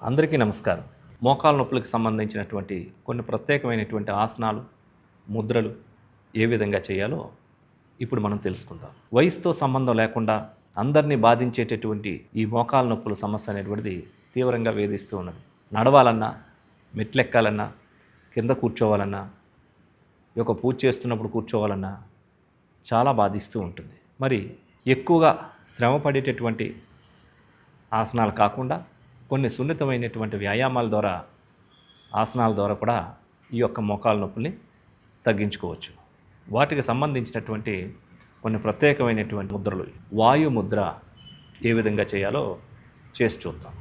అందరికీ నమస్కారం. మోకాళ్ళ నొప్పులకు సంబంధించినటువంటి కొన్ని ప్రత్యేకమైనటువంటి ఆసనాలు, ముద్రలు ఏ విధంగా చేయాలో ఇప్పుడు మనం తెలుసుకుందాం. వయసుతో సంబంధం లేకుండా అందరినీ బాధించేటటువంటి ఈ మోకాళ్ళ నొప్పుల సమస్య అనేటువంటిది తీవ్రంగా వేధిస్తూ ఉన్నది. నడవాలన్నా, మెట్లెక్కాలన్నా, కింద కూర్చోవాలన్నా, ఈ యొక్క పూజ చేస్తున్నప్పుడు కూర్చోవాలన్నా చాలా బాధిస్తూ ఉంటుంది. మరి ఎక్కువగా శ్రమ పడేటటువంటి ఆసనాలు కాకుండా కొన్ని సున్నితమైనటువంటి వ్యాయామాల ద్వారా, ఆసనాల ద్వారా కూడా ఈ యొక్క మోకాళ్ళ నొప్పుల్ని తగ్గించుకోవచ్చు. వాటికి సంబంధించినటువంటి కొన్ని ప్రత్యేకమైనటువంటి ముద్రలు, వాయు ముద్ర ఏ విధంగా చేయాలో చేసి చూద్దాం.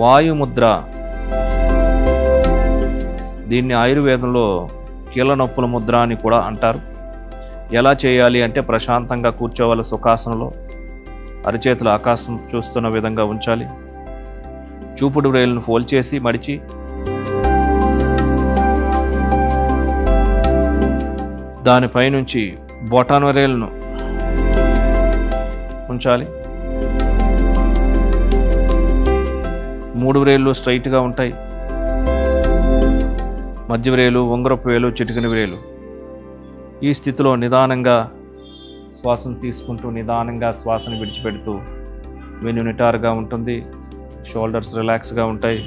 వాయు ముద్ర, దీన్ని ఆయుర్వేదంలో కీళ్ళ నొప్పుల ముద్ర అని కూడా అంటారు. ఎలా చేయాలి అంటే ప్రశాంతంగా కూర్చోవాలి. సుఖాసనంలో అరచేతులు ఆకాశం చూస్తున్న విధంగా ఉంచాలి. చూపుడు వేలును ఫోల్డ్ చేసి మడిచి దానిపై నుంచి బొటన వేలును ఉంచాలి. 3 వేళ్ళు స్ట్రైట్గా ఉంటాయి. మధ్య వేలు, ఉంగరపు వేలు, చిటికెన వేలు. ఈ స్థితిలో నిదానంగా శ్వాసను తీసుకుంటూ నిదానంగా శ్వాసను విడిచిపెడుతూ వెన్ను నిటారుగా ఉంటుంది. షోల్డర్స్ రిలాక్స్గా ఉంటాయి.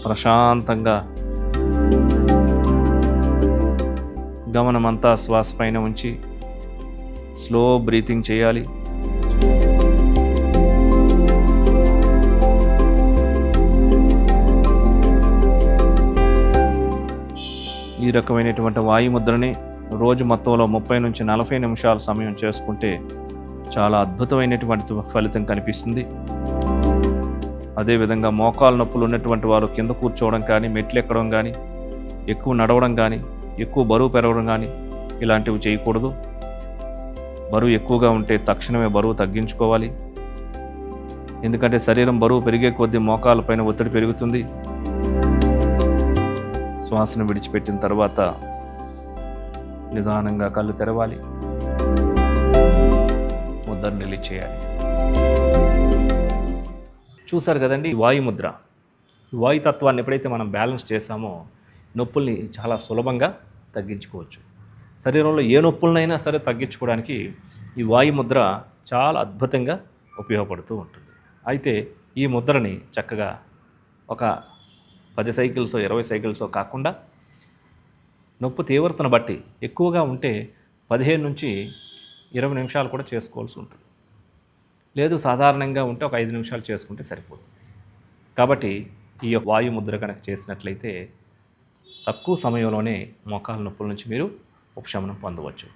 ప్రశాంతంగా గమనమంతా శ్వాస పైన ఉంచి స్లో బ్రీతింగ్ చేయాలి. ఈ రకమైనటువంటి వాయుముద్రని రోజు మొత్తంలో 30 నుంచి 40 నిమిషాల సమయం చేసుకుంటే చాలా అద్భుతమైనటువంటి ఫలితం కనిపిస్తుంది. అదేవిధంగా మోకాళ్ళ నొప్పులు ఉన్నటువంటి వారు కింద కూర్చోవడం కానీ, మెట్లు ఎక్కడం కానీ, ఎక్కువ నడవడం కానీ, ఎక్కువ బరువు పెరగడం కానీ ఇలాంటివి చేయకూడదు. బరువు ఎక్కువగా ఉంటే తక్షణమే బరువు తగ్గించుకోవాలి. ఎందుకంటే శరీరం బరువు పెరిగే కొద్దీ మోకాళ్ళ పైన ఒత్తిడి పెరుగుతుంది. శ్వాసను విడిచిపెట్టిన తర్వాత నిదానంగా కళ్ళు తెరవాలి. ముద్రను రిలీజ్ చేయాలి. చూసారు కదండి, వాయుముద్ర. ఈ వాయుతత్వాన్ని ఎప్పుడైతే మనం బ్యాలెన్స్ చేసామో నొప్పుల్ని చాలా సులభంగా తగ్గించుకోవచ్చు. శరీరంలో ఏ నొప్పులనైనా సరే తగ్గించుకోవడానికి ఈ వాయుముద్ర చాలా అద్భుతంగా ఉపయోగపడుతూ ఉంటుంది. అయితే ఈ ముద్రని చక్కగా ఒక 10 సైకిల్సో 20 సైకిల్సో కాకుండా నొప్పి తీవ్రతను బట్టి ఎక్కువగా ఉంటే 15 నుంచి 20 నిమిషాలు కూడా చేసుకోవాల్సి ఉంటుంది. లేదు సాధారణంగా ఉంటే ఒక 5 నిమిషాలు చేసుకుంటే సరిపోతుంది. కాబట్టి ఈ వాయు ముద్ర కనుక చేసినట్లయితే తక్కువ సమయంలోనే మోకాళ్ళ నొప్పుల నుంచి మీరు ఉపశమనం పొందవచ్చు.